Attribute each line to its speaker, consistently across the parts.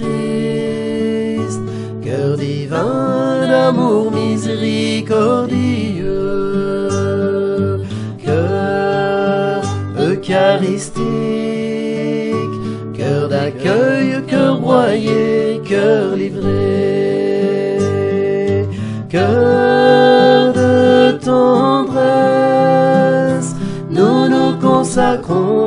Speaker 1: Jésus-Christ, cœur divin d'amour miséricordieux, cœur eucharistique, cœur d'accueil, cœur broyé, cœur livré, cœur de tendresse, nous nous consacrons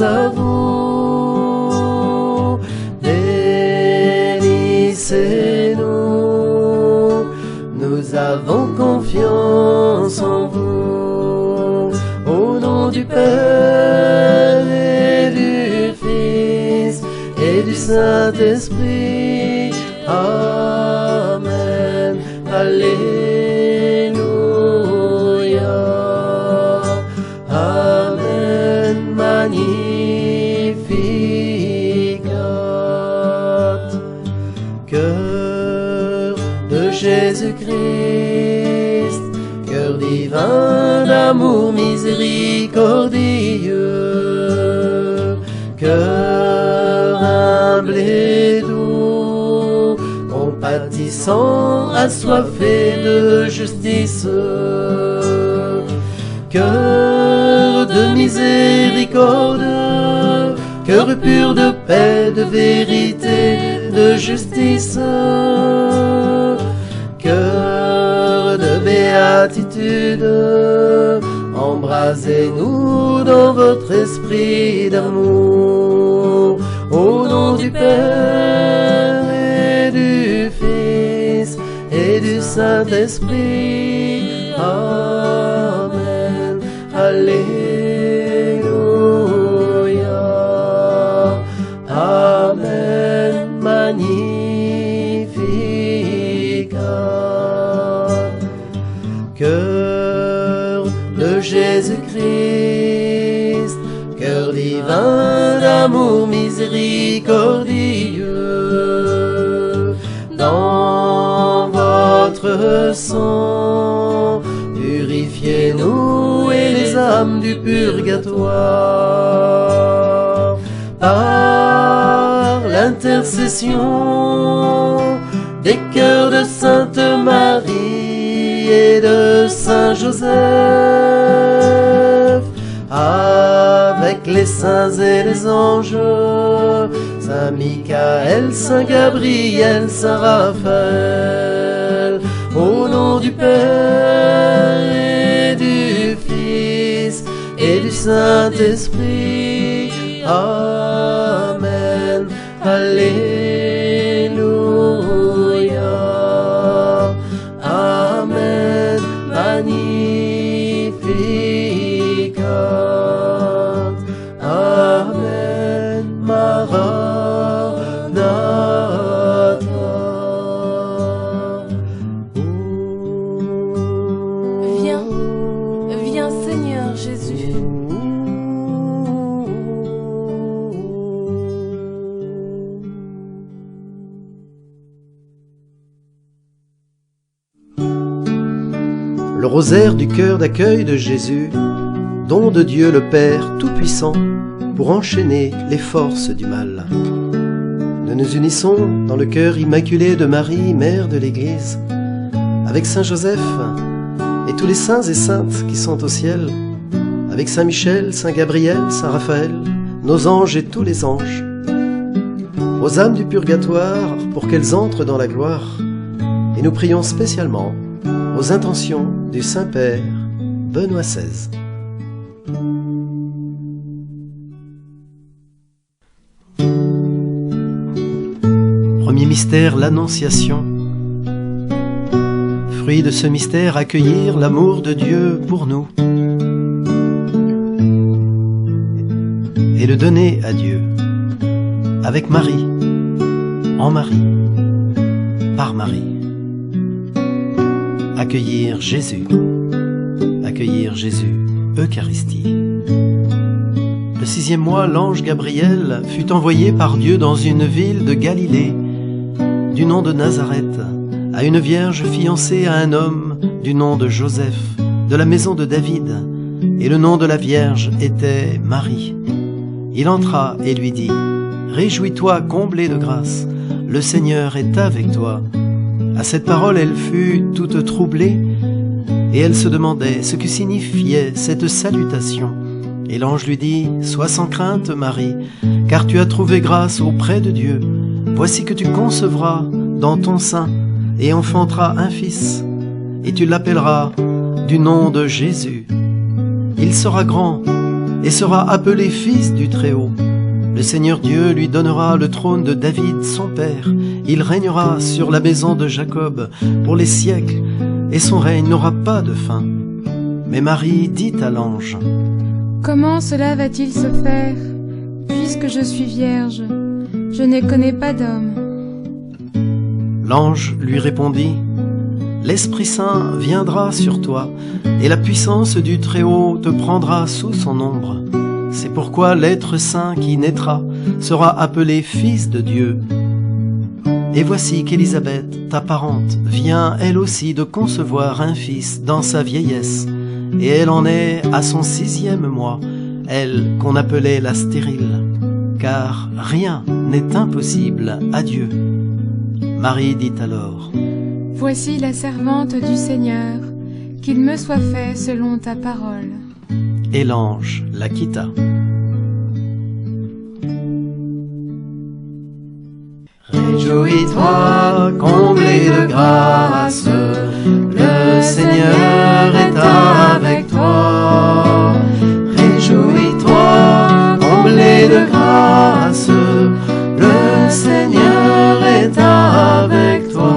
Speaker 1: à vous. Bénissez-nous, nous avons confiance en vous. Au nom du Père et du Fils et du Saint-Esprit. Amen. Alléluia. Amen. Magnificat. Cœur de Jésus-Christ, cœur divin d'amour miséricordieux, cœur humble et doux, compatissant, assoiffé de justice, cœur de miséricorde, cœur pur de paix, de vérité, de justice, cœur de béatitude, embrasez-nous dans votre esprit d'amour. Au nom du Père et du Fils et du Saint-Esprit. Amen. Alléluia. Amen. Magnificat. Cœur de Jésus-Christ, cœur divin d'amour miséricordieux, dans votre sang, purifiez-nous et les âmes du purgatoire, par l'intercession des cœurs de Sainte Marie et de Saint Joseph, avec les saints et les anges, Saint Michael, Saint Gabriel, Saint Raphaël, au nom du Père et du Fils et du Saint-Esprit. Amen. Alléluia. Amen. Magnificat. Amen. Maranatha.
Speaker 2: Viens, viens Seigneur Jésus.
Speaker 1: Le rosaire du cœur d'accueil de Jésus, don de Dieu le Père Tout-Puissant, pour enchaîner les forces du mal. Nous nous unissons dans le cœur immaculé de Marie, Mère de l'Église, avec Saint Joseph et tous les saints et saintes qui sont au ciel, avec Saint Michel, Saint Gabriel, Saint Raphaël, nos anges et tous les anges, aux âmes du purgatoire pour qu'elles entrent dans la gloire, et nous prions spécialement aux intentions du Saint-Père Benoît XVI. Premier mystère, l'Annonciation. Fruit de ce mystère, accueillir l'amour de Dieu pour nous et le donner à Dieu, avec Marie, en Marie, par Marie. Accueillir Jésus, Eucharistie. Le 6e mois, l'ange Gabriel fut envoyé par Dieu dans une ville de Galilée, du nom de Nazareth, à une vierge fiancée à un homme du nom de Joseph, de la maison de David, et le nom de la vierge était Marie. Il entra et lui dit : réjouis-toi, comblé de grâce, le Seigneur est avec toi. » À cette parole, elle fut toute troublée, et elle se demandait ce que signifiait cette salutation. Et l'ange lui dit, « Sois sans crainte, Marie, car tu as trouvé grâce auprès de Dieu. Voici que tu concevras dans ton sein et enfanteras un fils, et tu l'appelleras du nom de Jésus. Il sera grand et sera appelé fils du Très-Haut. Le Seigneur Dieu lui donnera le trône de David, son père. Il régnera sur la maison de Jacob pour les siècles, et son règne n'aura pas de fin. » Mais Marie dit à l'ange,
Speaker 3: « Comment cela va-t-il se faire, puisque je suis vierge? Je ne connais pas d'homme. »
Speaker 1: L'ange lui répondit, « L'Esprit Saint viendra sur toi, et la puissance du Très-Haut te prendra sous son ombre. C'est pourquoi l'être saint qui naîtra sera appelé fils de Dieu. Et voici qu'Élisabeth, ta parente, vient elle aussi de concevoir un fils dans sa vieillesse, et elle en est à son 6e mois, elle qu'on appelait la stérile, car rien n'est impossible à Dieu. » Marie dit alors,
Speaker 3: « Voici la servante du Seigneur, qu'il me soit fait selon ta parole. »
Speaker 1: Et l'ange la quitta. Réjouis-toi, comblé de grâce, le Seigneur est avec toi. Réjouis-toi, comblé de grâce, le Seigneur est avec toi.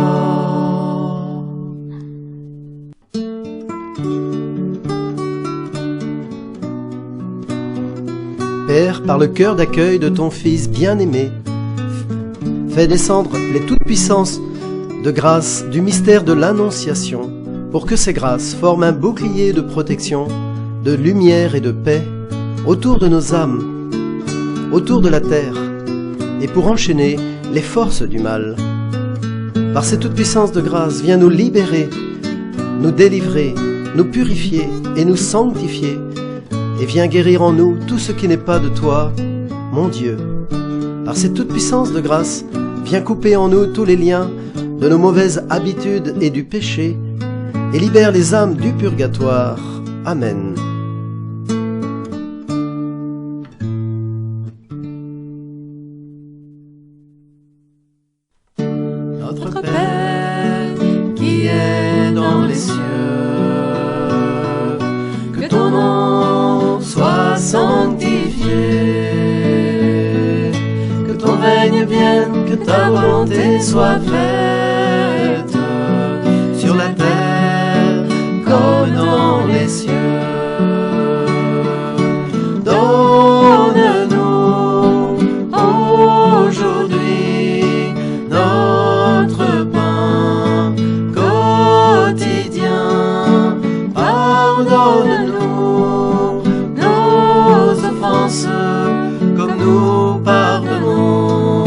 Speaker 1: Père, par le cœur d'accueil de ton Fils bien-aimé, fais descendre les toutes puissances de grâce du mystère de l'Annonciation, pour que ces grâces forment un bouclier de protection, de lumière et de paix autour de nos âmes, autour de la terre, et pour enchaîner les forces du mal. Par ces toutes puissances de grâce, viens nous libérer, nous délivrer, nous purifier et nous sanctifier, et viens guérir en nous tout ce qui n'est pas de toi, mon Dieu. Par cette toute puissance de grâce, viens couper en nous tous les liens de nos mauvaises habitudes et du péché, et libère les âmes du purgatoire. Amen. Notre Père qui est dans les cieux, que ton nom soit sanctifié, que ton règne vienne, que ta volonté soit faite, sur la terre comme dans les cieux. Donne-nous aujourd'hui notre pain quotidien. Pardonne-nous nos offenses, comme nous pardonnons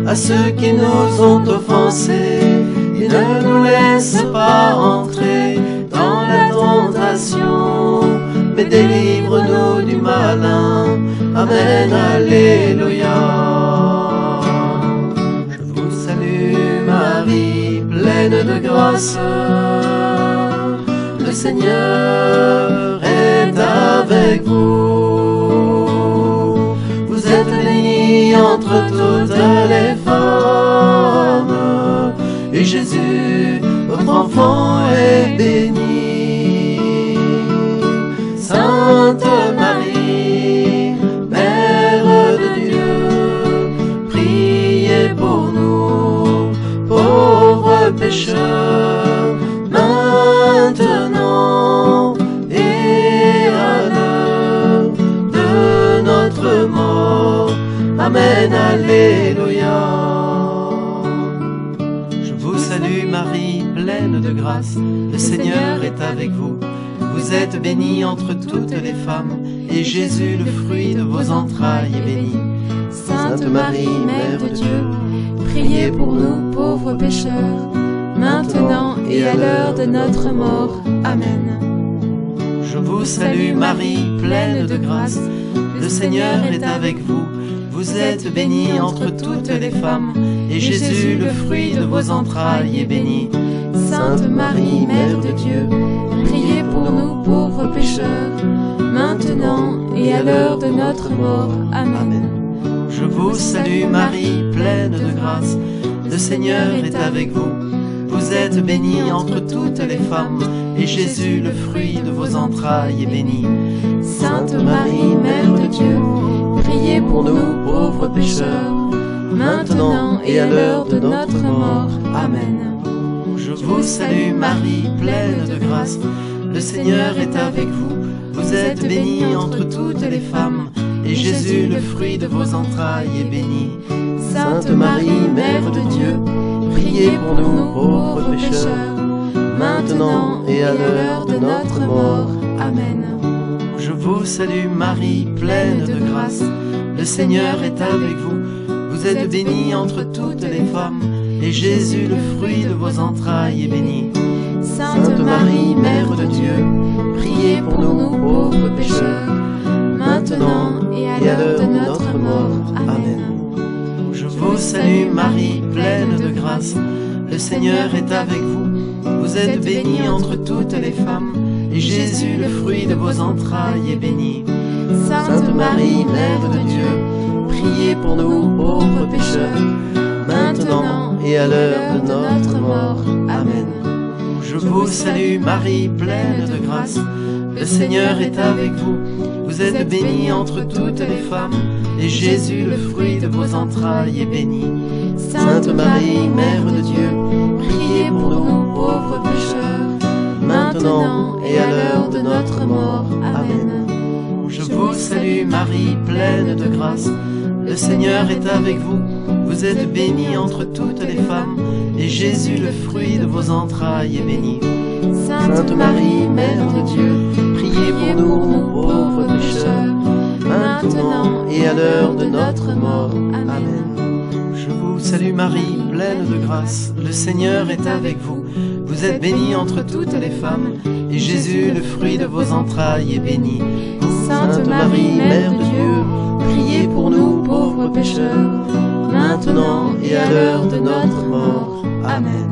Speaker 1: à ceux qui nous ont offensés. Et ne nous laisse pas entrer dans la tentation, mais délivre-nous du malin. Amen, alléluia. Je vous salue Marie, pleine de grâce, le Seigneur est avec vous. Vous êtes bénie entre toutes les femmes, et Jésus, votre enfant, est béni. Sainte Marie, Mère de Dieu, priez pour nous, pauvres pécheurs, maintenant et à l'heure de notre mort. Amen, alléluia. Je vous salue Marie, pleine de grâce, le Seigneur est avec vous. Vous êtes bénie entre toutes les femmes, et Jésus, le fruit de vos entrailles, est béni.
Speaker 2: Sainte Marie, Mère de Dieu, priez pour nous pauvres pécheurs, maintenant et à l'heure de notre mort. Amen.
Speaker 1: Je vous salue Marie, pleine de grâce, le Seigneur est avec vous. Vous
Speaker 4: vous êtes bénie entre toutes les femmes, et Jésus, le fruit de vos entrailles, est béni.
Speaker 2: Sainte Marie, Mère de Dieu, priez pour nous pauvres pécheurs, maintenant et à l'heure de notre mort. Amen.
Speaker 4: Je vous salue Marie, pleine de grâce, le Seigneur est avec vous. Vous êtes bénie entre toutes les femmes, et Jésus, le fruit de vos entrailles, est béni.
Speaker 2: Sainte Marie, Mère de Dieu, priez pour nous pauvres pécheurs, maintenant et à l'heure de notre mort. Amen.
Speaker 4: Je vous salue Marie, pleine de grâce, le Seigneur est avec vous. Vous êtes bénie entre toutes les femmes, et Jésus, le fruit de vos entrailles, est béni.
Speaker 2: Sainte Marie, Mère de Dieu, priez pour nous pauvres pécheurs, maintenant et à l'heure de notre mort. Amen.
Speaker 4: Je vous salue Marie, pleine de grâce, le Seigneur est avec vous. Vous êtes bénie entre toutes les femmes, et Jésus, le fruit de vos entrailles, est béni.
Speaker 2: Sainte Marie, Mère de Dieu, priez pour nous pauvres pécheurs, maintenant et à l'heure de notre mort. Amen.
Speaker 4: Je vous salue Marie, pleine de grâce, le Seigneur est avec vous. Vous êtes bénie entre toutes les femmes, et Jésus, le fruit de vos entrailles, est béni.
Speaker 2: Sainte Marie, Mère de Dieu, priez pour nous pauvres pécheurs, maintenant et à l'heure de notre mort. Amen.
Speaker 4: Je vous salue Marie, pleine de grâce, le Seigneur est avec vous. Vous êtes bénie entre toutes les femmes, et Jésus, le fruit de vos entrailles, est béni.
Speaker 2: Sainte Marie, Mère de Dieu, priez pour nous pauvres pécheurs, maintenant et à l'heure de notre mort. Amen.
Speaker 4: Je vous salue Marie, pleine de grâce, le Seigneur est avec vous. Vous êtes bénie entre toutes les femmes, et Jésus, le fruit de vos entrailles, est béni.
Speaker 2: Sainte Marie, Mère de Dieu, priez pour nous pauvres pécheurs, maintenant et à l'heure de notre mort. Amen.
Speaker 4: Je vous salue Marie, pleine de grâce, le Seigneur est avec vous. Vous êtes bénie entre toutes les femmes, et Jésus, le fruit de vos entrailles, est béni.
Speaker 2: Sainte Marie, Mère de Dieu, priez pour nous pauvres pécheurs, maintenant et à l'heure de notre mort. Amen.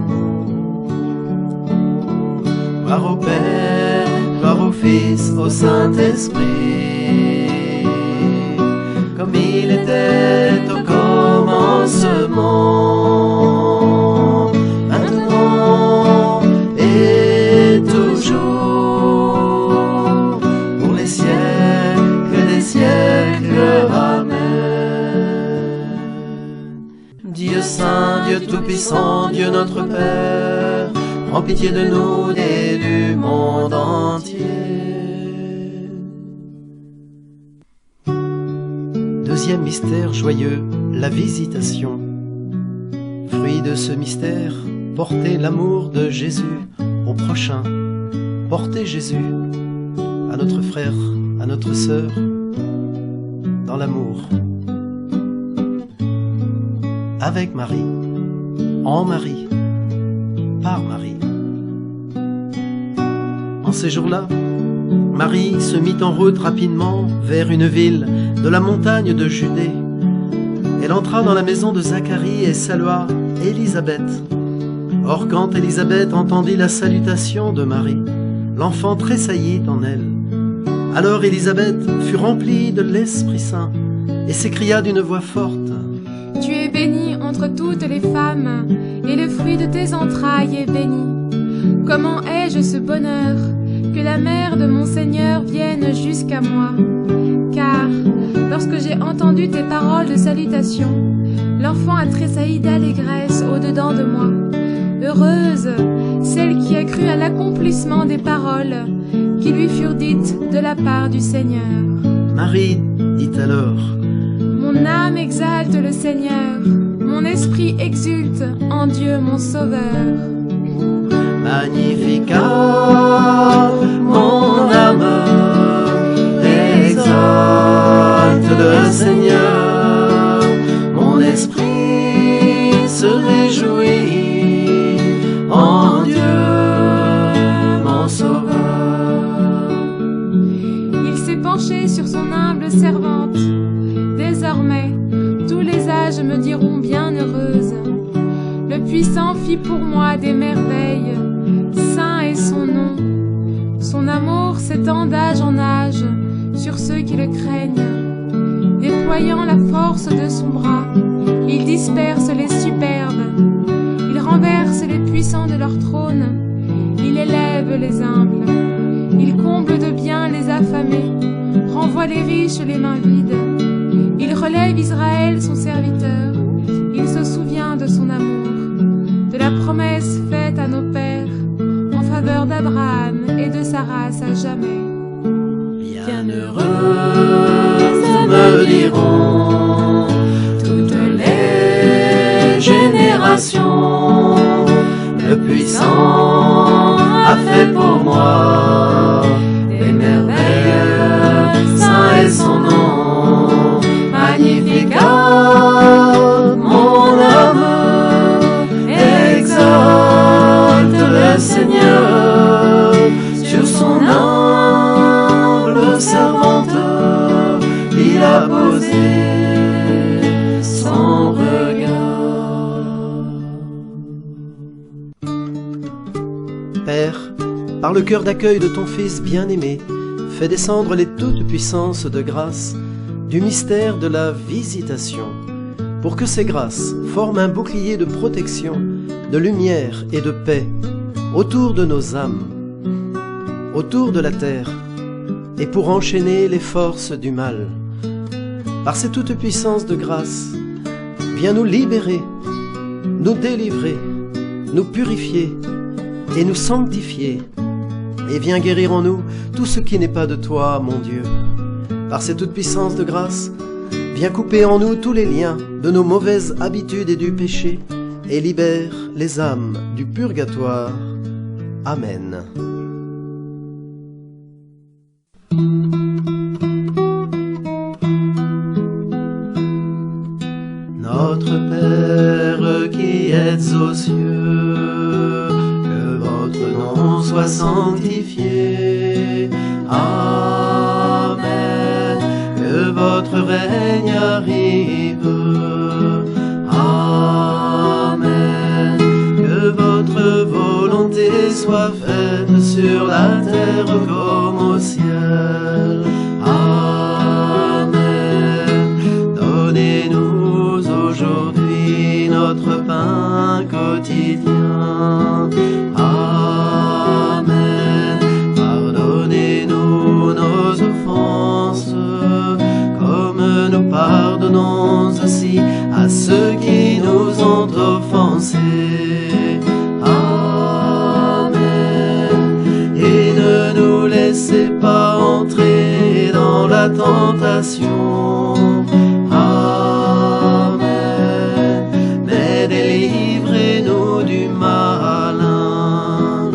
Speaker 4: Gloire au Père, gloire au Fils, au Saint-Esprit, comme il était au commencement, maintenant et toujours, pour les siècles des siècles. Amen. Dieu saint, Dieu tout-puissant, Dieu notre Père, prends pitié de nous et du monde entier.
Speaker 1: Deuxième mystère joyeux, la visitation. Fruit de ce mystère, porter l'amour de Jésus au prochain. Porter Jésus à notre frère, à notre sœur, dans l'amour. Avec Marie, en Marie, par Marie. En ces jours-là, Marie se mit en route rapidement vers une ville de la montagne de Judée. Elle entra dans la maison de Zacharie et salua Élisabeth. Or quand Élisabeth entendit la salutation de Marie, l'enfant tressaillit en elle. Alors Élisabeth fut remplie de l'Esprit Saint et s'écria d'une voix forte:
Speaker 3: Tu es bénie entre toutes les femmes, et le fruit de tes entrailles est béni. Comment ai-je ce bonheur que la mère de mon Seigneur vienne jusqu'à moi? Car lorsque j'ai entendu tes paroles de salutation, l'enfant a tressailli d'allégresse au-dedans de moi. Heureuse celle qui a cru à l'accomplissement des paroles qui lui furent dites de la part du Seigneur.
Speaker 1: Marie dit alors:
Speaker 3: Mon âme exalte le Seigneur, mon esprit exulte en Dieu mon Sauveur.
Speaker 4: Magnificat, mon âme exalte le Seigneur, mon esprit se réjouit en Dieu mon Sauveur.
Speaker 3: Il s'est penché sur son humble servante. Désormais, diront bienheureuse. Le puissant fit pour moi des merveilles, saint est son nom. Son amour s'étend d'âge en âge sur ceux qui le craignent. Déployant la force de son bras, il disperse les superbes. Il renverse les puissants de leur trône, il élève les humbles. Il comble de bien les affamés, renvoie les riches les mains vides. Il relève Israël son serviteur, il se souvient de son amour, de la promesse faite à nos pères, en faveur d'Abraham et de sa race à jamais.
Speaker 4: Bienheureuses me diront toutes les générations, le puissant a fait pour moi des merveilles, saint est son nom. Magnificat, mon âme exalte le Seigneur, sur son humble servante il a posé son regard.
Speaker 1: Père, par le cœur d'accueil de ton Fils bien-aimé, fais descendre les toutes puissances de grâce du mystère de la visitation, pour que ces grâces forment un bouclier de protection, de lumière et de paix autour de nos âmes, autour de la terre, et pour enchaîner les forces du mal. Par ces toutes puissances de grâce, viens nous libérer, nous délivrer, nous purifier et nous sanctifier, et viens guérir en nous tout ce qui n'est pas de toi, mon Dieu. Par ces toutes puissances de grâce, viens couper en nous tous les liens de nos mauvaises habitudes et du péché, et libère les âmes du purgatoire. Amen.
Speaker 4: Notre Père qui êtes aux cieux, que votre nom soit sanctifié. Amen. Que votre règne arrive. Amen. Que votre volonté soit faite sur la terre comme au ciel. Amen. Donnez-nous aujourd'hui notre pain quotidien. Amen. Pardonnez-nous nos offenses, comme nous pardonnons aussi à ceux qui nous ont offensés. Amen. Et ne nous laissez pas entrer dans la tentation. Amen. Mais délivrez-nous du malin.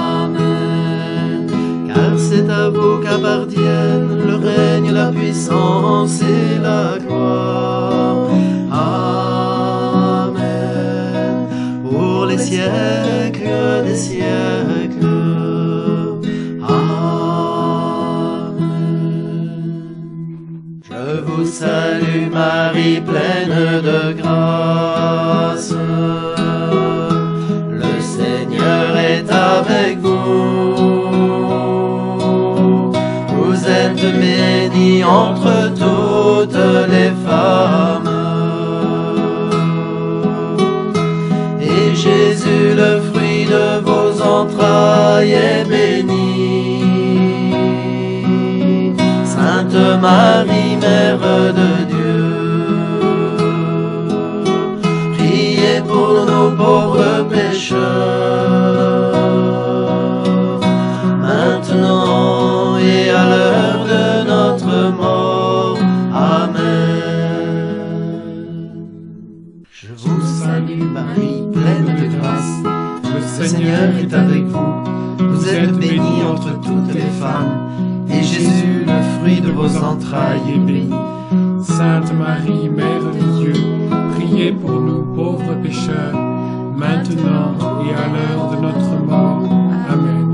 Speaker 4: Amen. Car c'est à vous qu'appartiennent le règne, la puissance et la gloire. Amen. Pour les siècles des siècles. Je vous salue Marie, pleine de grâce. Le Seigneur est avec vous. Vous êtes bénie entre toutes les femmes. Et Jésus, le fruit de vos entrailles, est béni. Sainte Marie, Mère de Dieu, priez pour nos pauvres pécheurs, maintenant et à l'heure de notre mort. Amen. Je vous salue Marie, pleine de grâce, le Seigneur est avec vous. Vous êtes bénie entre toutes les femmes, et Jésus, le fruit de vos entrailles, est béni.
Speaker 5: Sainte Marie, Mère de Dieu, priez pour nous pauvres pécheurs, maintenant et à l'heure de notre mort. Amen.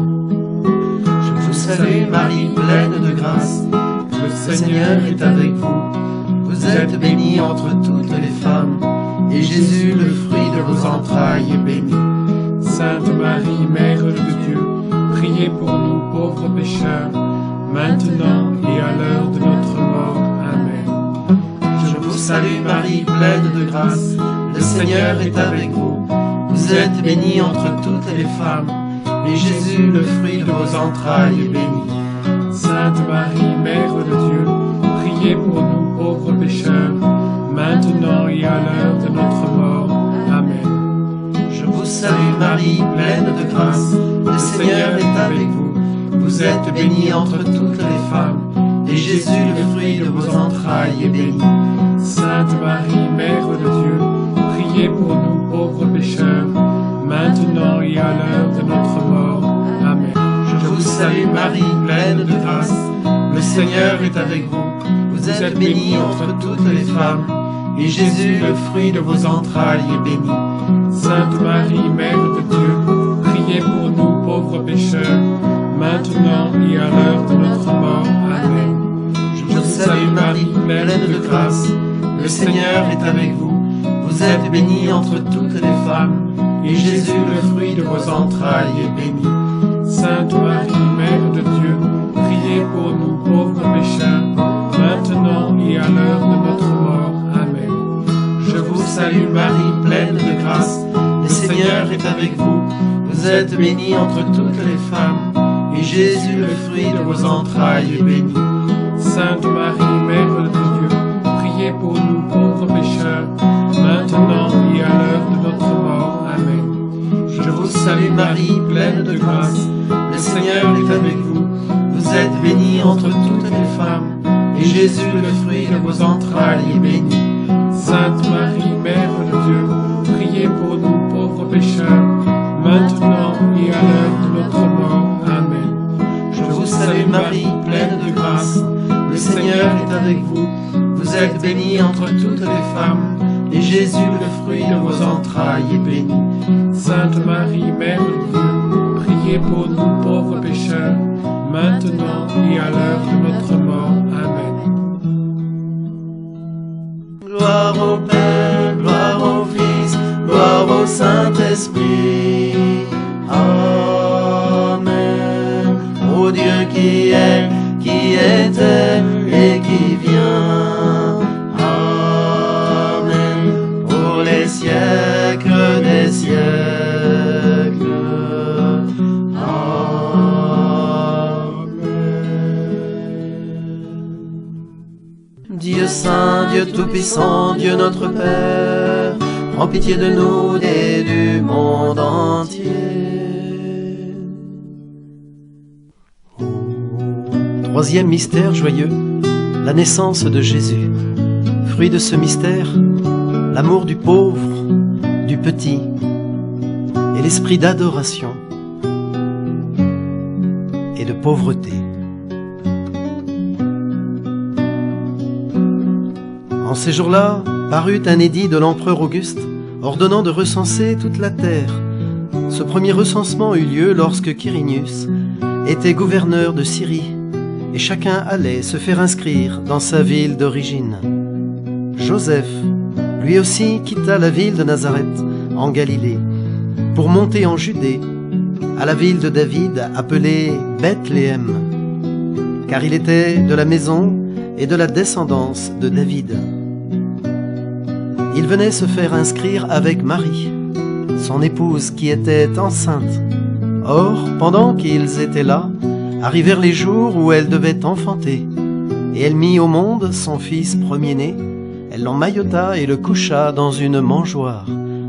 Speaker 4: Je vous salue Marie, pleine de grâce, le Seigneur est avec vous. Vous vous êtes bénie entre toutes les femmes, et Jésus, le fruit de vos entrailles, est béni.
Speaker 5: Sainte Marie, Mère de Dieu, priez pour nous pauvres pécheurs, maintenant et à l'heure de notre mort. Amen.
Speaker 4: Je vous salue Marie, pleine de grâce, le Seigneur est avec vous. Vous êtes bénie entre toutes les femmes, et Jésus, le fruit de vos entrailles, est béni.
Speaker 5: Sainte Marie, Mère de Dieu, priez pour nous pauvres pécheurs, maintenant et à l'heure de notre mort. Amen.
Speaker 4: Je vous salue Marie, pleine de grâce, le Seigneur est avec vous. Vous êtes bénie entre toutes les femmes, et Jésus, le fruit de vos entrailles, est béni.
Speaker 5: Sainte Marie, Mère de Dieu, priez pour nous pauvres pécheurs, maintenant et à l'heure de notre mort. Amen.
Speaker 4: Je vous salue Marie, pleine de grâce, le Seigneur est avec vous. Vous êtes bénie entre toutes les femmes, et Jésus, le fruit de vos entrailles, est béni.
Speaker 5: Sainte Marie, Mère de Dieu, priez pour nous pauvres pécheurs, maintenant et à l'heure de notre mort. Amen.
Speaker 4: Je vous salue Marie, pleine de grâce, le Seigneur est avec vous. Vous êtes bénie entre toutes les femmes, et Jésus, le fruit de vos entrailles, est béni.
Speaker 5: Sainte Marie, Mère de Dieu, priez pour nous pauvres pécheurs, maintenant et à l'heure de notre mort. Amen.
Speaker 4: Je vous salue Marie, pleine de grâce, le Seigneur est avec vous. Vous êtes bénie entre toutes les femmes, et Jésus, le fruit de vos entrailles, est béni.
Speaker 5: Sainte Marie, Mère de Dieu, priez pour nous pauvres pécheurs, maintenant et à l'heure de notre mort. Amen.
Speaker 4: Je vous salue Marie, pleine de grâce, le Seigneur est avec vous. Vous êtes bénie entre toutes les femmes, et Jésus, le fruit de vos entrailles, est béni.
Speaker 5: Sainte Marie, Mère de Dieu, priez pour nous pauvres pécheurs, maintenant et à l'heure de notre mort. Amen.
Speaker 4: Je vous salue Marie, pleine de grâce, le Seigneur est avec vous. Vous êtes bénie entre toutes les femmes, et Jésus, le fruit de vos entrailles, est béni.
Speaker 5: Sainte Marie, Mère de Dieu, priez pour nous pauvres pécheurs, maintenant et à l'heure de notre mort. Amen.
Speaker 4: Gloire au Père, gloire au Fils, gloire au Saint-Esprit. Amen. Ô Dieu qui est, qui était et qui vient. Amen. Pour les siècles des siècles. Dieu saint, Dieu tout-puissant, Dieu notre Père, prends pitié de nous et du monde entier.
Speaker 1: Troisième mystère joyeux, la naissance de Jésus. Fruit de ce mystère, l'amour du pauvre, du petit, et l'esprit d'adoration et de pauvreté. En ces jours-là, parut un édit de l'empereur Auguste, ordonnant de recenser toute la terre. Ce premier recensement eut lieu lorsque Quirinius était gouverneur de Syrie, et chacun allait se faire inscrire dans sa ville d'origine. Joseph, lui aussi, quitta la ville de Nazareth, en Galilée, pour monter en Judée, à la ville de David, appelée Bethléem, car il était de la maison et de la descendance de David. Il venait se faire inscrire avec Marie, son épouse qui était enceinte. Or, pendant qu'ils étaient là, arrivèrent les jours où elle devait enfanter, et elle mit au monde son fils premier-né. Elle l'emmaillota et le coucha dans une mangeoire,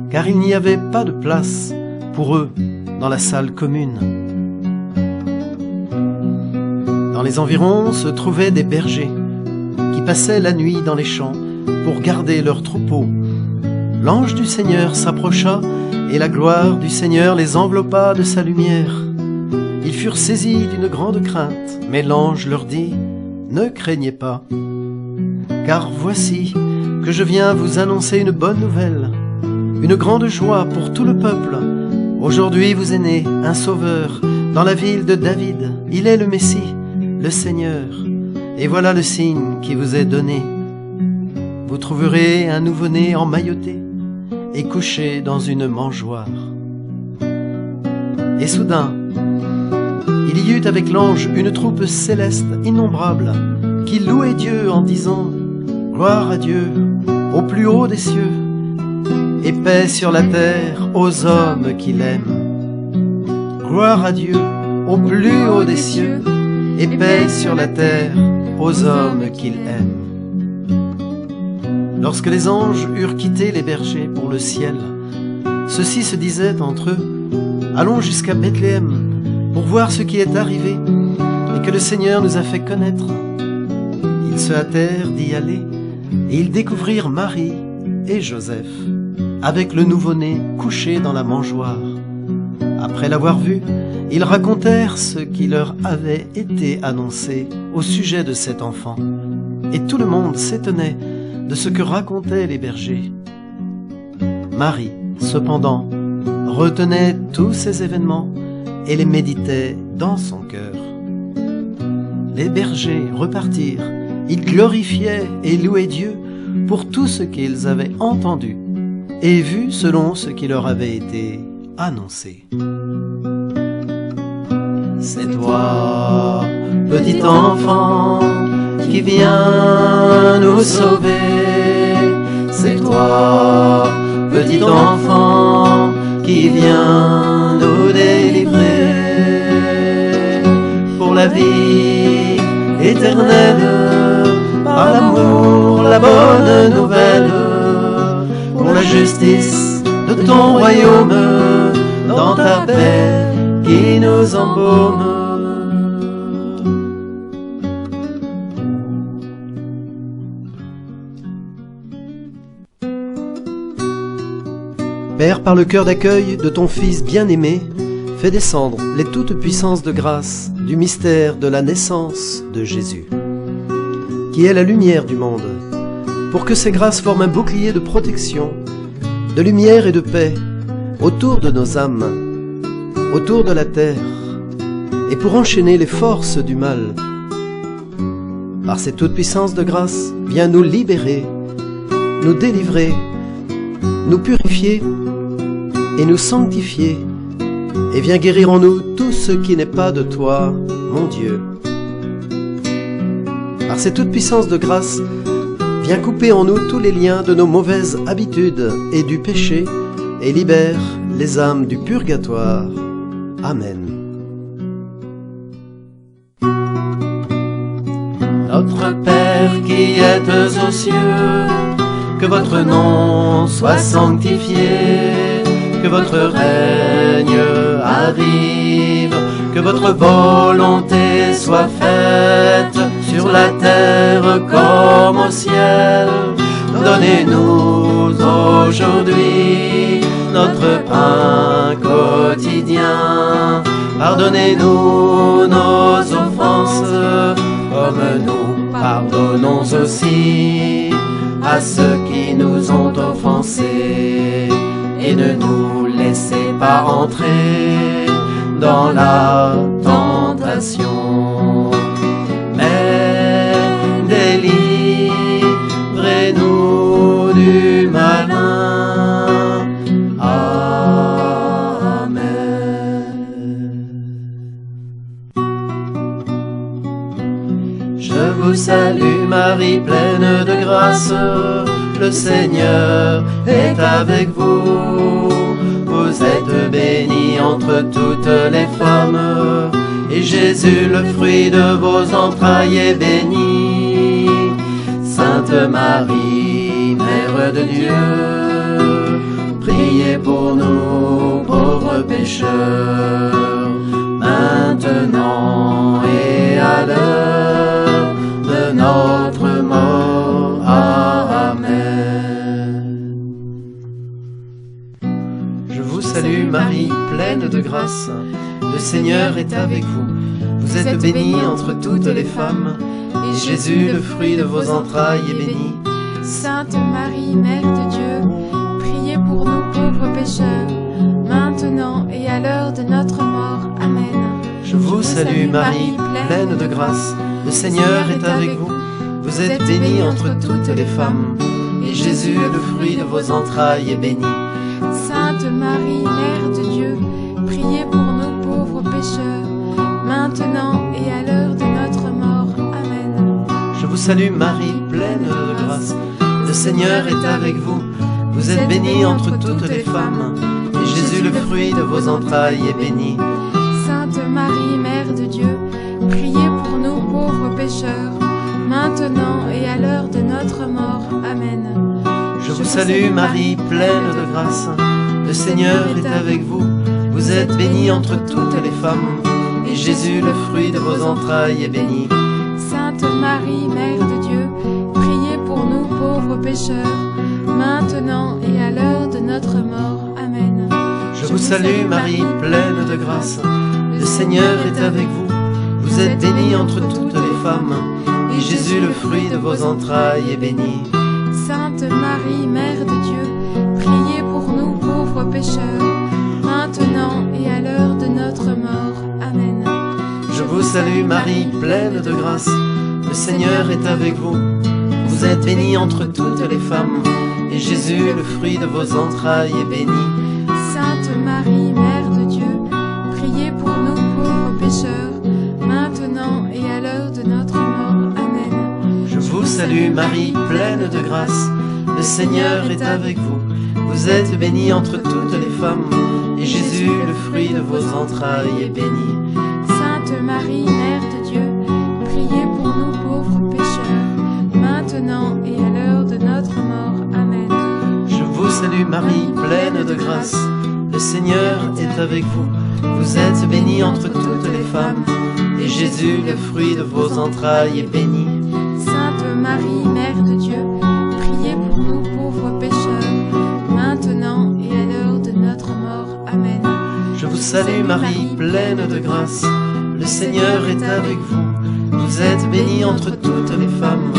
Speaker 1: car il n'y avait pas de place pour eux dans la salle commune. Dans les environs se trouvaient des bergers qui passaient la nuit dans les champs pour garder leurs troupeaux. L'ange du Seigneur s'approcha et la gloire du Seigneur les enveloppa de sa lumière. Ils furent saisis d'une grande crainte, mais l'ange leur dit : « Ne craignez pas, car voici que je viens vous annoncer une bonne nouvelle, une grande joie pour tout le peuple. Aujourd'hui vous est né un sauveur dans la ville de David. Il est le Messie, le Seigneur. Et voilà le signe qui vous est donné. vous trouverez un nouveau-né emmailloté et couché dans une mangeoire. Et soudain, il y eut avec l'ange une troupe céleste innombrable qui louait Dieu en disant « Gloire à Dieu au plus haut des cieux et paix sur la terre aux hommes qui l'aiment. Gloire à Dieu au plus haut des cieux et paix sur la terre aux hommes qu'il aime. » Lorsque les anges eurent quitté les bergers pour le ciel, ceux-ci se disaient entre eux « Allons jusqu'à Bethléem pour voir ce qui est arrivé et que le Seigneur nous a fait connaître. » Ils se hâtèrent d'y aller et ils découvrirent Marie et Joseph avec le nouveau-né couché dans la mangeoire. Après l'avoir vu, ils racontèrent ce qui leur avait été annoncé au sujet de cet enfant. Et tout le monde s'étonnait de ce que racontaient les bergers. Marie, cependant, retenait tous ces événements et les méditait dans son cœur. Les bergers repartirent, ils glorifiaient et louaient Dieu pour tout ce qu'ils avaient entendu et vu selon ce qui leur avait été annoncé. C'est toi, petit enfant, qui viens nous sauver. C'est toi, petit enfant, qui viens nous délivrer. Pour la vie éternelle, par l'amour, la bonne nouvelle, pour la justice de ton royaume, dans ta paix qui nous embaume. Père, par le cœur d'accueil de ton Fils bien-aimé, fais descendre les toutes puissances de grâce du mystère de la naissance de Jésus, qui est la lumière du monde, pour que ces grâces forment un bouclier de protection, de lumière et de paix autour de nos âmes, autour de la terre, et pour enchaîner les forces du mal. Par ces toutes puissances de grâce, viens nous libérer, nous délivrer, nous purifier et nous sanctifier, et viens guérir en nous tout ce qui n'est pas de toi, mon Dieu. Par ces toutes puissances de grâce, viens couper en nous tous les liens de nos mauvaises habitudes et du péché, et libère les âmes du purgatoire. Amen. Notre Père qui êtes aux cieux, que votre nom soit sanctifié, que votre règne arrive, que votre volonté soit faite sur la terre comme au ciel. Donnez-nous aujourd'hui notre pain quotidien. Pardonnez-nous nos offenses, comme nous pardonnons aussi à ceux qui nous ont offensés. Et ne nous laissez pas entrer dans la tentation, mais délivrez-nous du malin. Amen. Je vous salue Marie, pleine de grâce, le Seigneur est avec vous. Vous êtes bénie entre toutes les femmes, et Jésus, le fruit de vos entrailles, est béni. Sainte Marie, Mère de Dieu, priez pour nous pauvres pécheurs, maintenant et à l'heure de notre mort. Amen. Je vous salue Marie, pleine de grâce, le Seigneur est avec vous. Vous êtes bénie entre toutes les femmes, et Jésus, le fruit de vos entrailles, est béni.
Speaker 3: Sainte Marie, Mère de Dieu, priez pour nous pauvres pécheurs, maintenant et à l'heure de notre mort. Amen.
Speaker 1: Je vous salue Marie, pleine de grâce, le Seigneur est avec vous. Vous êtes bénie entre toutes les femmes,
Speaker 4: Jésus, le fruit de vos entrailles, est béni.
Speaker 3: Sainte Marie, Mère de Dieu, priez pour nous pauvres pécheurs, maintenant et à l'heure de notre mort. Amen.
Speaker 4: Je vous salue Marie, pleine de grâce, le Seigneur est avec vous. Vous êtes bénie entre toutes les femmes, et Jésus, le fruit de vos entrailles, est béni.
Speaker 3: Sainte Marie, Mère de Dieu, priez pour nous pauvres pécheurs, maintenant et à l'heure de notre mort. Amen.
Speaker 4: Je vous salue Marie, pleine de grâce, le Seigneur est avec vous. Vous êtes bénie entre toutes les femmes, et Jésus, le fruit de vos entrailles, est béni.
Speaker 3: Sainte Marie, Mère de Dieu, priez pour nous pauvres pécheurs, maintenant et à l'heure de notre mort. Amen.
Speaker 4: Je vous salue Marie, pleine de grâce, le Seigneur est avec vous. Vous êtes bénie entre toutes les femmes, et Jésus, le fruit de vos entrailles, est béni.
Speaker 3: Sainte Marie, Mère de Dieu, priez pour nous pauvres pécheurs, maintenant et à l'heure de notre mort. Amen.
Speaker 4: Je vous salue Marie, pleine de grâce, le Seigneur est avec vous. Vous êtes bénie entre toutes les femmes, et Jésus, le fruit de vos entrailles, est béni.
Speaker 3: Sainte Marie, Mère de Dieu, priez pour nous pauvres pécheurs, maintenant et à l'heure de notre mort. Amen.
Speaker 4: Je vous salue Marie, pleine de grâce, le Seigneur est avec vous. Vous êtes bénie entre toutes les femmes, et Jésus, le fruit de vos entrailles, est béni.
Speaker 3: Sainte Marie, Mère de Dieu, priez pour nous pauvres pécheurs, maintenant et à l'heure de notre mort. Amen.
Speaker 4: Je vous salue Marie, pleine de grâce, le Seigneur est avec vous. Vous êtes bénie entre toutes les femmes, et Jésus, le fruit de vos entrailles, est béni.
Speaker 3: Sainte Marie, Mère de Dieu, priez pour nous pauvres pécheurs, maintenant et à l'heure de notre mort. Amen.
Speaker 4: Je vous salue Marie, pleine de grâce, le Seigneur est avec vous. Vous êtes bénie entre toutes les femmes,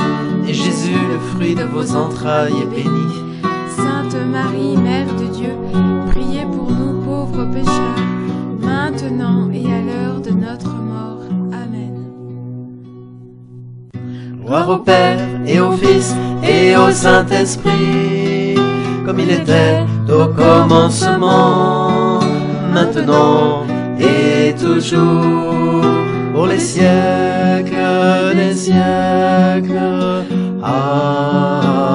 Speaker 4: et Jésus, le fruit de vos entrailles, est béni.
Speaker 3: Sainte Marie, Mère de Dieu, priez pour nous pauvres pécheurs, maintenant et à l'heure de notre mort. Amen.
Speaker 4: Gloire au Père, et au Fils, et au Saint-Esprit, comme il était au commencement, maintenant et toujours, pour les siècles des siècles. Amen.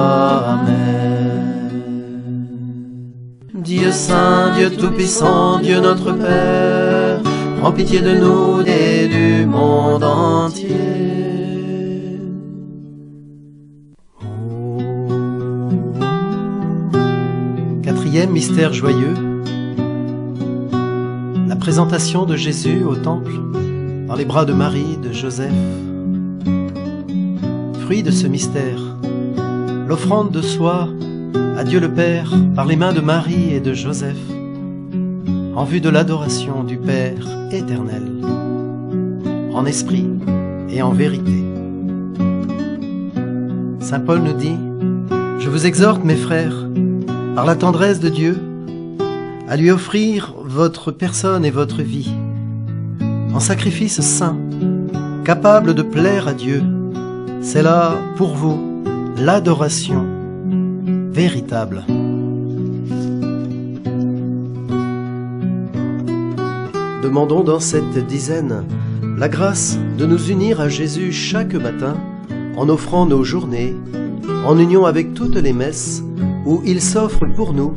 Speaker 4: Dieu saint, Dieu tout-puissant, Dieu notre Père, prends pitié de nous et du monde entier.
Speaker 1: Quatrième mystère joyeux, la présentation de Jésus au temple dans les bras de Marie, de Joseph. Fruit de ce mystère, l'offrande de soi à Dieu le Père par les mains de Marie et de Joseph, en vue de l'adoration du Père éternel, en esprit et en vérité. Saint Paul nous dit: « Je vous exhorte, mes frères, par la tendresse de Dieu, à lui offrir votre personne et votre vie, en sacrifice saint, capable de plaire à Dieu. C'est là, pour vous, l'adoration véritable. » Demandons dans cette dizaine la grâce de nous unir à Jésus chaque matin, en offrant nos journées, en union avec toutes les messes, où il s'offre pour nous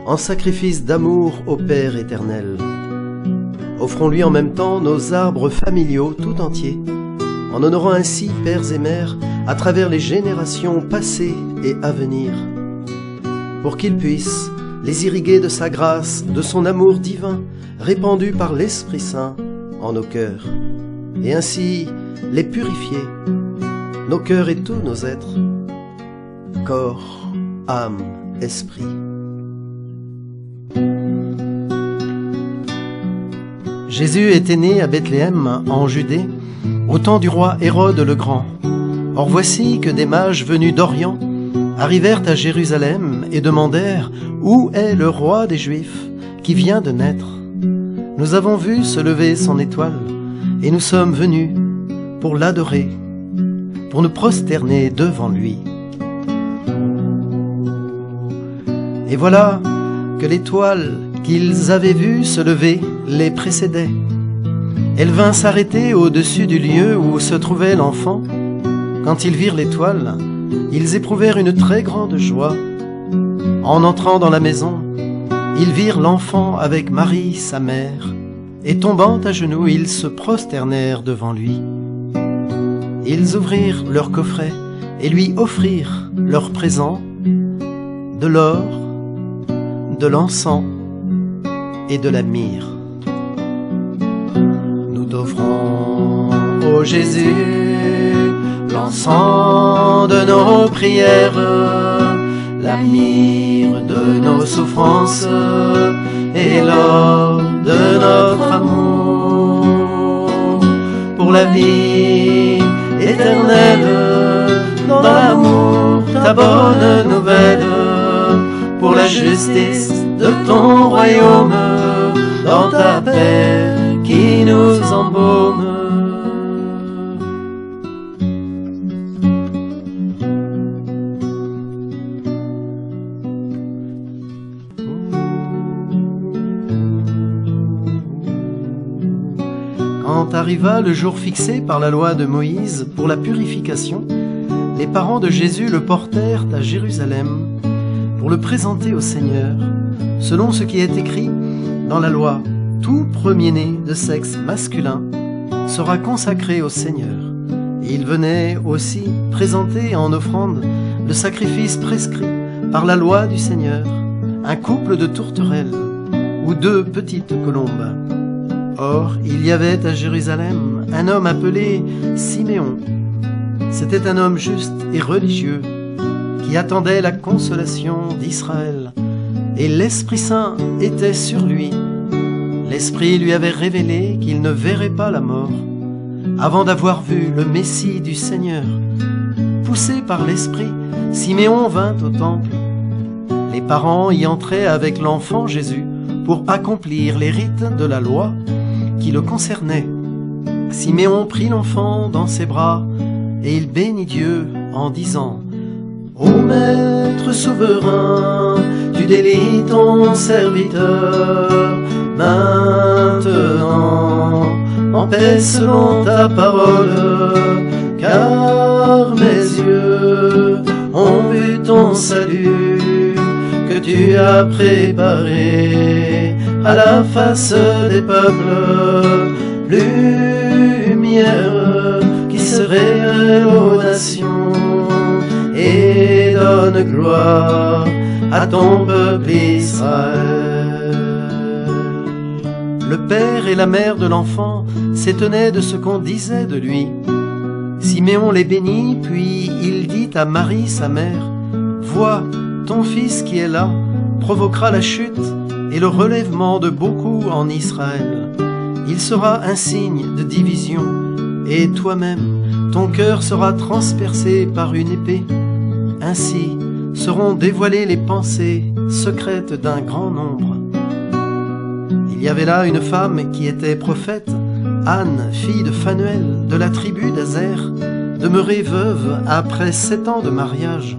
Speaker 1: en sacrifice d'amour au Père éternel. Offrons-lui en même temps nos arbres familiaux tout entiers, en honorant ainsi pères et mères à travers les générations passées et à venir, pour qu'il puisse les irriguer de sa grâce, de son amour divin, répandu par l'Esprit Saint en nos cœurs, et ainsi les purifier, nos cœurs et tous nos êtres, corps, âme, esprit. Jésus était né à Bethléem, en Judée, au temps du roi Hérode le Grand. Or voici que des mages venus d'Orient arrivèrent à Jérusalem et demandèrent: « Où est le roi des Juifs qui vient de naître? Nous avons vu se lever son étoile, et nous sommes venus pour l'adorer, pour nous prosterner devant lui. » Et voilà que l'étoile qu'ils avaient vue se lever les précédait. Elle vint s'arrêter au-dessus du lieu où se trouvait l'enfant. Quand ils virent l'étoile, ils éprouvèrent une très grande joie. En entrant dans la maison, ils virent l'enfant avec Marie, sa mère, et tombant à genoux, ils se prosternèrent devant lui. Ils ouvrirent leur coffret et lui offrirent leurs présents, de l'or, de l'encens et de la myrrhe. Nous t'offrons, ô Jésus, l'encens de nos prières, la myrrhe de nos souffrances et l'or de notre amour. Pour la vie éternelle, dans l'amour, ta bonne nouvelle, pour la justice de ton royaume, dans ta paix qui nous embaume. Quand arriva le jour fixé par la loi de Moïse pour la purification, les parents de Jésus le portèrent à Jérusalem pour le présenter au Seigneur, selon ce qui est écrit dans la loi. Tout premier-né de sexe masculin sera consacré au Seigneur. Et il venait aussi présenter en offrande le sacrifice prescrit par la loi du Seigneur, un couple de tourterelles ou 2 petites colombes. Or, il y avait à Jérusalem un homme appelé Siméon. C'était un homme juste et religieux qui attendait la consolation d'Israël, et l'Esprit Saint était sur lui. L'Esprit lui avait révélé qu'il ne verrait pas la mort avant d'avoir vu le Messie du Seigneur. Poussé par l'Esprit, Siméon vint au temple. Les parents y entraient avec l'enfant Jésus pour accomplir les rites de la loi qui le concernaient. Siméon prit l'enfant dans ses bras et il bénit Dieu en disant: Ô Maître souverain, tu délies ton serviteur maintenant en paix selon ta parole, car mes yeux ont vu ton salut que tu as préparé à la face des peuples, lumière qui se révèle aux nations et donne gloire à ton peuple Israël. Le père et la mère de l'enfant s'étonnaient de ce qu'on disait de lui. Siméon les bénit, puis il dit à Marie, sa mère: Vois, ton fils qui est là provoquera la chute et le relèvement de beaucoup en Israël. Il sera un signe de division, et toi-même, ton cœur sera transpercé par une épée. Ainsi seront dévoilées les pensées secrètes d'un grand nombre. Il y avait là une femme qui était prophète, Anne, fille de Phanuel, de la tribu d'Azer, demeurée veuve après 7 ans de mariage.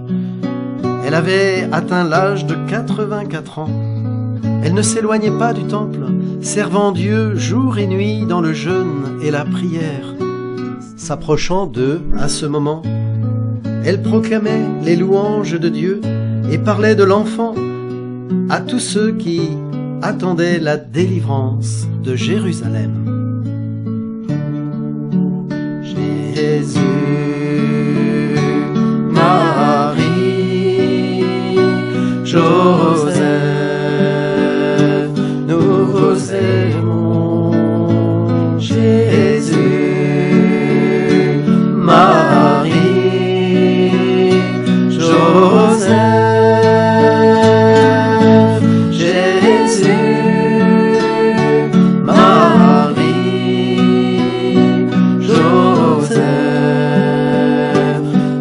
Speaker 1: Elle avait atteint l'âge de 84 ans. Elle ne s'éloignait pas du temple, servant Dieu jour et nuit dans le jeûne et la prière. S'approchant d'eux à ce moment, elle proclamait les louanges de Dieu et parlait de l'enfant à tous ceux qui attendaient la délivrance de Jérusalem. Jésus, Marie, Joseph, nous vous aimons. Jésus, Marie, Joseph, Jésus, Marie, Joseph,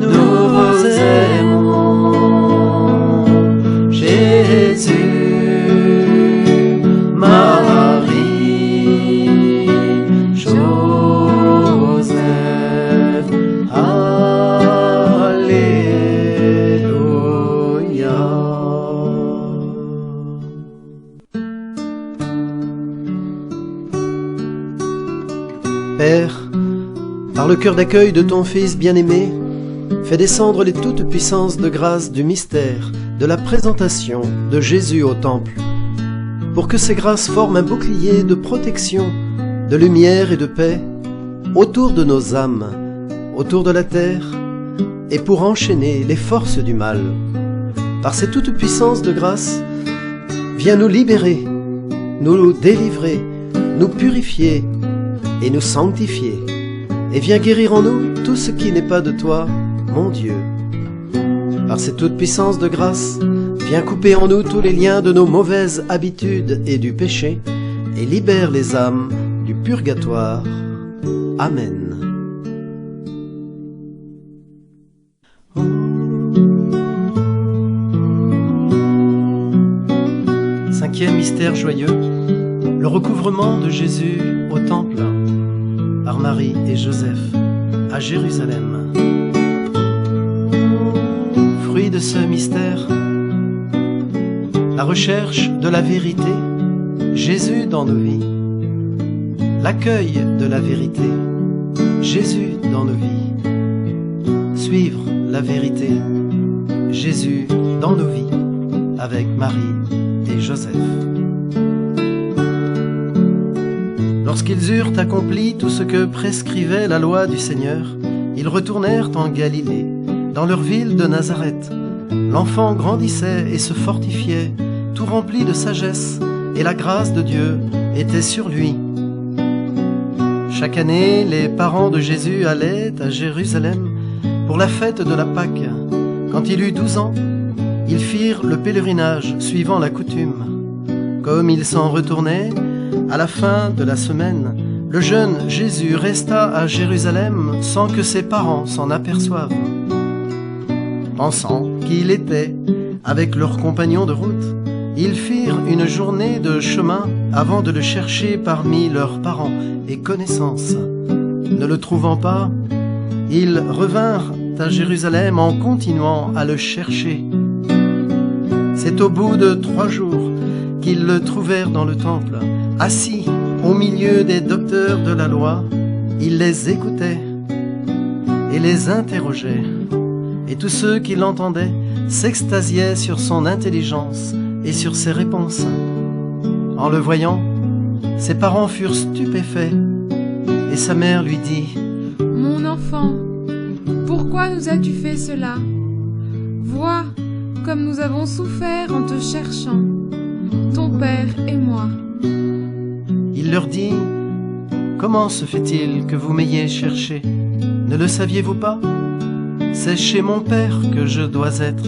Speaker 1: nous vous aimons. Jésus, Père, par le cœur d'accueil de ton Fils bien-aimé, fais descendre les toutes puissances de grâce du mystère de la présentation de Jésus au Temple, pour que ces grâces forment un bouclier de protection, de lumière et de paix autour de nos âmes, autour de la terre, et pour enchaîner les forces du mal. Par ces toutes puissances de grâce, viens nous libérer, nous délivrer, nous purifier et nous sanctifier, et viens guérir en nous tout ce qui n'est pas de toi, mon Dieu. Par ces toutes puissances de grâce, viens couper en nous tous les liens de nos mauvaises habitudes et du péché, et libère les âmes du purgatoire. Amen. Cinquième mystère joyeux, le recouvrement de Jésus au Temple par Marie et Joseph à Jérusalem. Fruit de ce mystère, la recherche de la vérité, Jésus dans nos vies. L'accueil de la vérité, Jésus dans nos vies. Suivre la vérité, Jésus dans nos vies, avec Marie et Joseph. Lorsqu'ils eurent accompli tout ce que prescrivait la loi du Seigneur, ils retournèrent en Galilée, dans leur ville de Nazareth. L'enfant grandissait et se fortifiait, tout rempli de sagesse, et la grâce de Dieu était sur lui. Chaque année, les parents de Jésus allaient à Jérusalem pour la fête de la Pâque. Quand il eut 12 ans, ils firent le pèlerinage suivant la coutume. Comme ils s'en retournaient, à la fin de la semaine, le jeune Jésus resta à Jérusalem sans que ses parents s'en aperçoivent. Pensant qu'il était avec leurs compagnons de route, ils firent une journée de chemin avant de le chercher parmi leurs parents et connaissances. Ne le trouvant pas, ils revinrent à Jérusalem en continuant à le chercher. C'est au bout de 3 jours qu'ils le trouvèrent dans le temple, assis au milieu des docteurs de la loi. Il les écoutait et les interrogeait, et tous ceux qui l'entendaient s'extasiaient sur son intelligence et sur ses réponses. En le voyant, ses parents furent stupéfaits, et sa mère lui dit :
Speaker 3: « Mon enfant, pourquoi nous as-tu fait cela ? Vois comme nous avons souffert en te cherchant, ton père et moi. »
Speaker 1: Il leur dit : « Comment se fait-il que vous m'ayez cherché ? Ne le saviez-vous pas ? C'est chez mon père que je dois être. »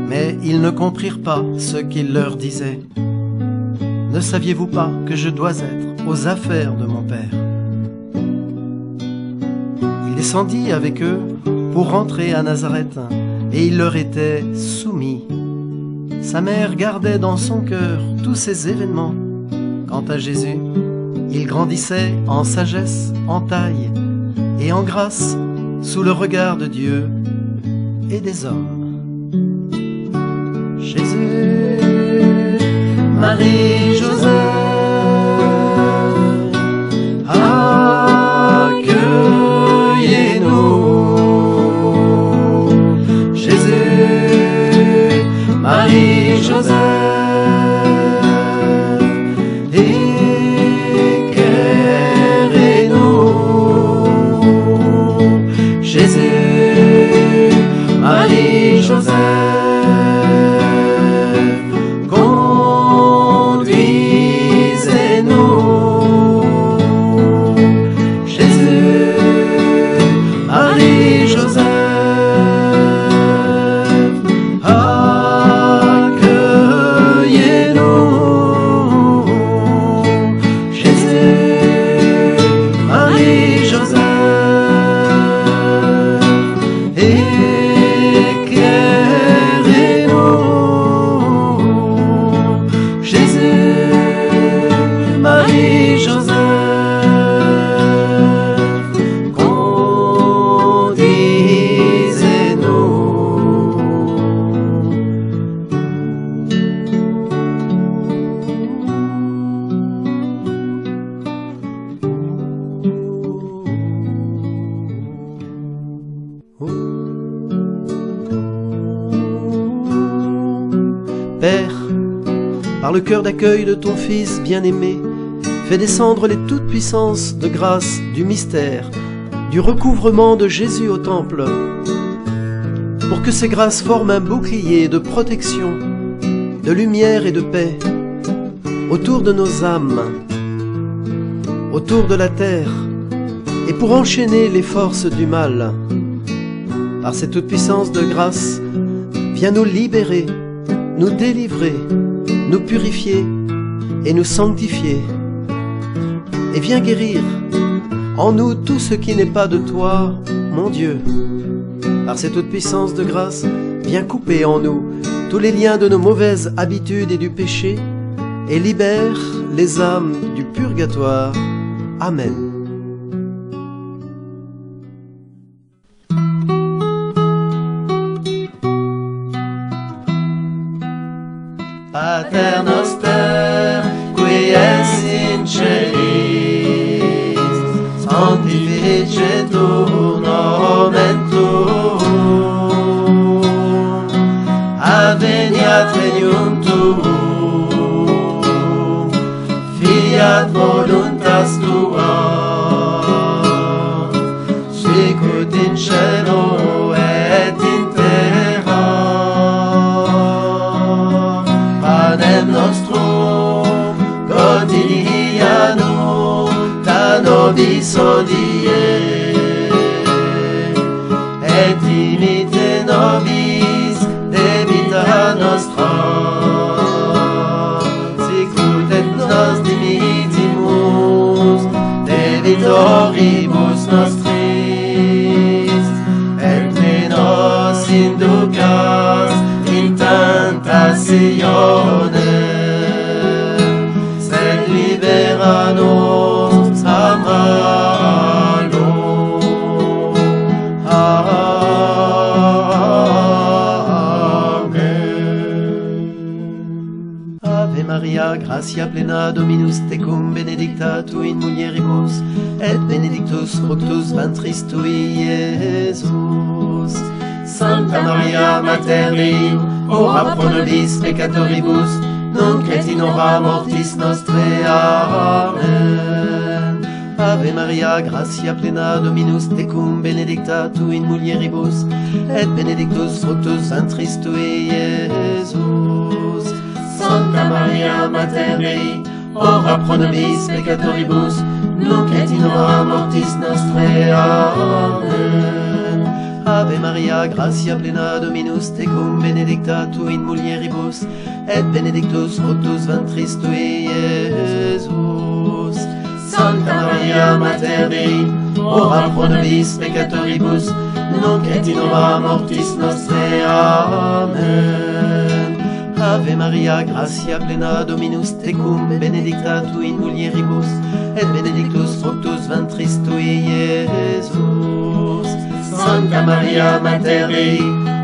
Speaker 1: Mais ils ne comprirent pas ce qu'il leur disait. « Ne saviez-vous pas que je dois être aux affaires de mon père ?» Il descendit avec eux pour rentrer à Nazareth, et il leur était soumis. Sa mère gardait dans son cœur tous ces événements. Quant à Jésus, il grandissait en sagesse, en taille et en grâce sous le regard de Dieu et des hommes. Jésus, Marie, Joseph, accueillez-nous. Jésus, Marie, Joseph, éclairez-nous. Jésus, Marie, Joseph, accueillez-nous. Père, par le cœur d'accueil de ton Fils bien-aimé, fais descendre les toutes puissances de grâce du mystère, du recouvrement de Jésus au temple, pour que ces grâces forment un bouclier de protection, de lumière et de paix, autour de nos âmes, autour de la terre, et pour enchaîner les forces du mal. Par cette toute puissance de grâce, viens nous libérer, nous délivrer, nous purifier et nous sanctifier. Et viens guérir en nous tout ce qui n'est pas de toi, mon Dieu. Par cette toute puissance de grâce, viens couper en nous tous les liens de nos mauvaises habitudes et du péché, et libère les âmes du purgatoire. Amen.
Speaker 4: Pater noster, qui es in celis, sanctificetur nomen tuum, adveniat regnum tuum, fiat voluntas tua, sicut in cielo et in terra. Panem nostrum quotidianum da nobis hodie, et dimitte nobis debita nostra, sicut et nos dimittimus debitoribus nostris, et ne nos inducas in tentationem, sed libera nos a malo. Amen. Ave Maria, gratia plena, Dominus tecum, benedicta tu in mulieribus, et benedictus fructus ventris tui, Iesus. Santa Maria Mater Dei, ora pro nobis peccatoribus, nunc et in hora mortis nostrae. Amen. Ave Maria, gratia plena, Dominus tecum, benedicta tu in mulieribus, et benedictus fructus ventris tui, Iesus. Santa Maria Mater Dei, ora pro nobis peccatoribus, nunc et in hora mortis nostrae. Amen. Ave Maria, gratia plena, Dominus tecum, benedicta tu in mulieribus, et benedictus fructus ventris tui, Iesus. Santa Maria Mater Dei, ora pro nobis peccatoribus, nunc et in hora mortis nostrae. Amen. Ave Maria, gratia plena, Dominus tecum, benedicta tu in mulieribus, et benedictus fructus ventris tui, Iesus. Santa Maria Mater Dei,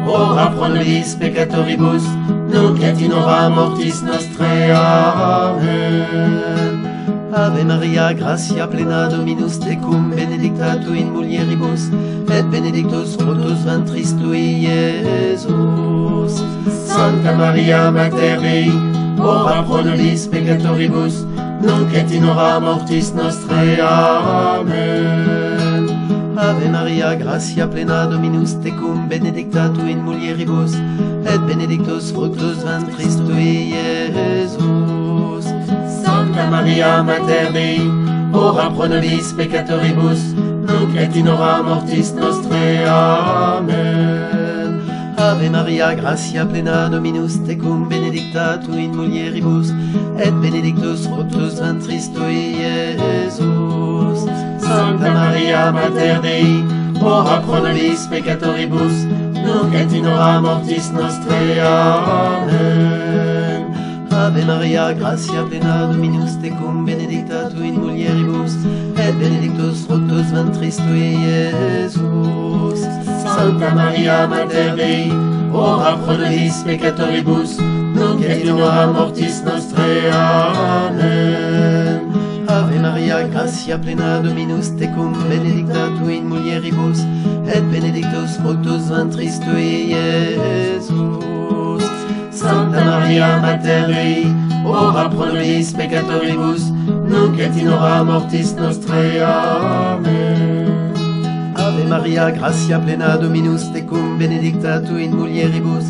Speaker 4: ora pro nobis peccatoribus, nunc et in hora mortis nostrae. Amen. Ave Maria, gratia plena, Dominus tecum, benedicta tu in mulieribus, et benedictus fructus ventris tui, Iesus. Santa Maria Mater Dei, ora pro nobis peccatoribus, nunc et in hora mortis nostrae. Amen. Ave Maria, gratia plena, Dominus tecum, benedicta tu in mulieribus, et benedictus fructus ventris tui, Iesus. Santa Maria Mater Dei, ora pro nobis peccatoribus, nunc et in hora mortis nostrae. Amen. Ave Maria, gratia plena, Dominus tecum, benedicta tu in mulieribus, et benedictus fructus ventris tui, Iesus. Santa Maria Mater Dei, ora pro nobis peccatoribus, nunc et in hora mortis nostrae. Amen. Ave Maria, gratia plena, Dominus tecum, benedicta tu in mulieribus, et benedictus fructus ventris tui, Iesus. Santa Maria Mater Dei, ora pro nobis peccatoribus, nunc et in hora mortis nostrae. Amen. Ave Maria, gratia plena, Dominus tecum, benedicta tu in mulieribus, et benedictus fructus ventris tui, Iesus. Santa Maria Maria, Mater Dei, ora pro nobis peccatoribus, nunc et in hora mortis nostrae. Amen.
Speaker 1: Ave Maria, gratia plena Dominus tecum, benedicta tu in mulieribus,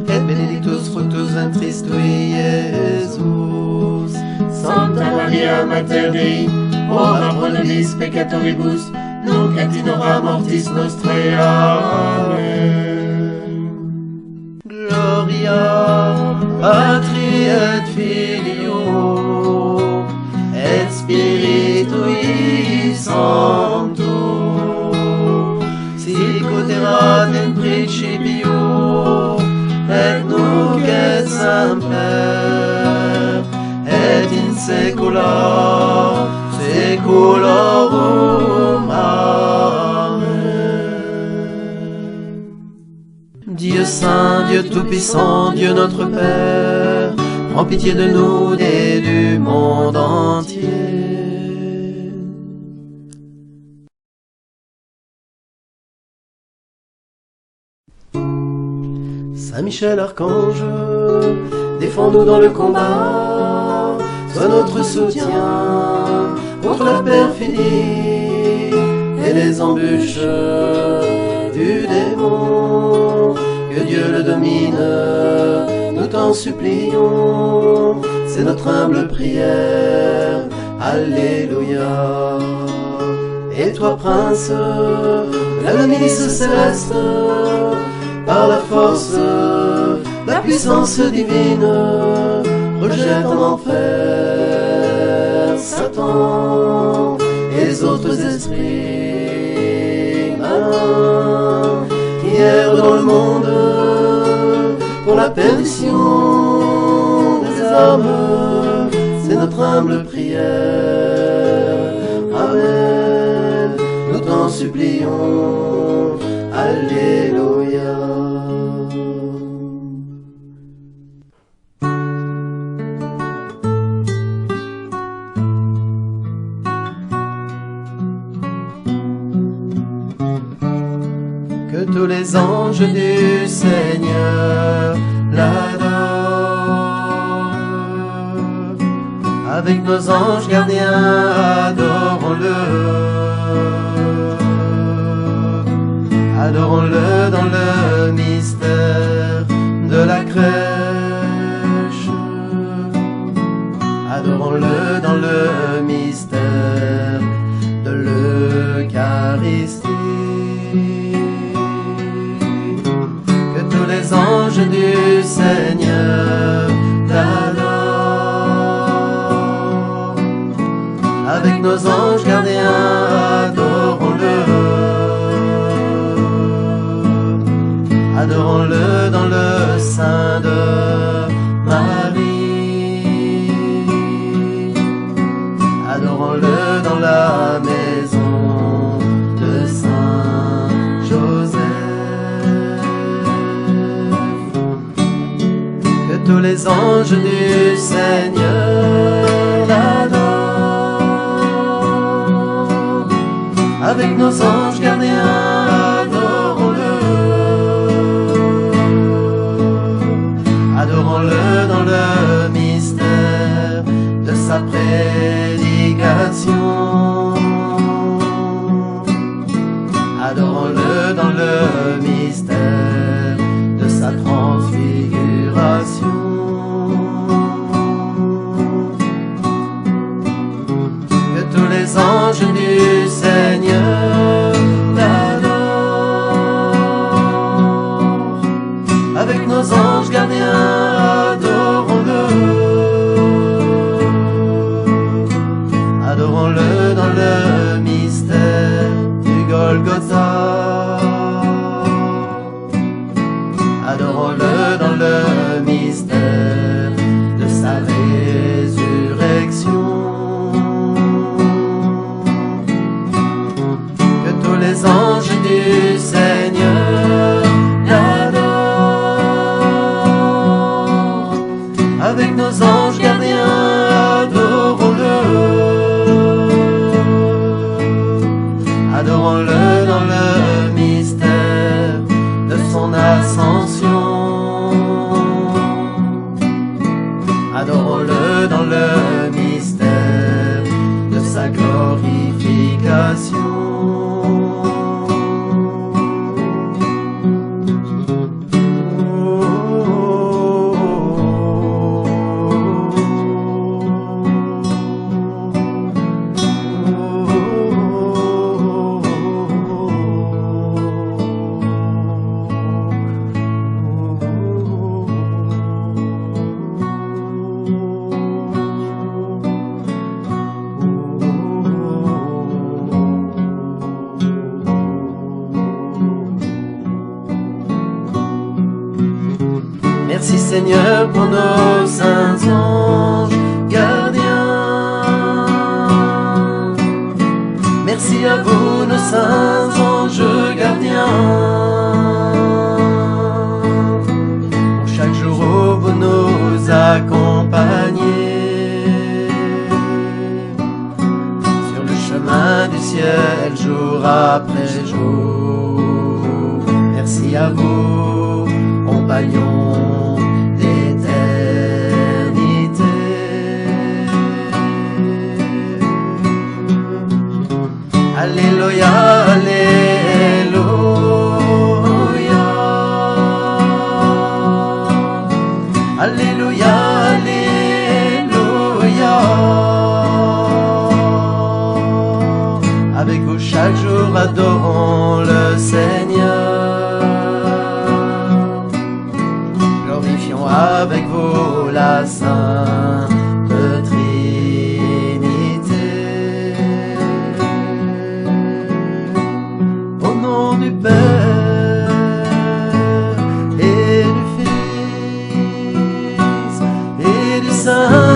Speaker 1: et benedictus fructus ventris tui, Iesus.
Speaker 4: Santa Maria, Mater Dei, ora pro nobis peccatoribus, nunc et in hora mortis nostrae. Amen.
Speaker 1: Gloria Patri et Filio et Spiritui Sancto, sic ut erat in principio et nunc et semper et in saecula saeculorum. Dieu saint, Dieu tout-puissant, Dieu notre Père, prends pitié de nous et du monde entier. Saint Michel Archange, défends-nous dans le combat, sois notre soutien contre la perfidie et les embûches du démon. Que Dieu le domine, nous t'en supplions, c'est notre humble prière. Alléluia. Et toi, prince de la milice céleste, par la force, la puissance divine, rejette en enfer Satan et les autres esprits malins qui errent dans le monde pour la perdition des âmes. C'est notre humble prière. Amen. Nous t'en supplions. Alléluia. Que tous les anges du Seigneur l'adorent. Avec nos anges gardiens, adorons-le. Adorons-le dans le mystère de la crèche. Adorons-le dans le mystère de l'Eucharistie. Que tous les anges du Seigneur l'adorent. Avec nos anges gardiens, adorons-le. Adorons-le dans le sein de Marie. Adorons-le dans la maison de Saint Joseph. Que tous les anges du Seigneur l'adorent. Avec nos anges gardiens, adorons-le. Adorons-le dans le mystère de sa prédication. Adorons-le dans le mystère de sa transfiguration. Que tous les anges du Seigneur l'adorent. Avec nos anges gardiens, adorons-le. Adorons-le dans le mystère du Golgotha.
Speaker 4: Merci Seigneur pour nos saints anges gardiens. Merci à vous nos saints anges gardiens. Pour chaque jour vous nous accompagnez sur le chemin du ciel jour après jour. Merci à vous, compagnons d'éternité. Alléluia, Alléluia. Alléluia, Alléluia. Avec vous chaque jour adorons le Seigneur. Avec vous la Sainte Trinité. Au nom du Père et du Fils et du Saint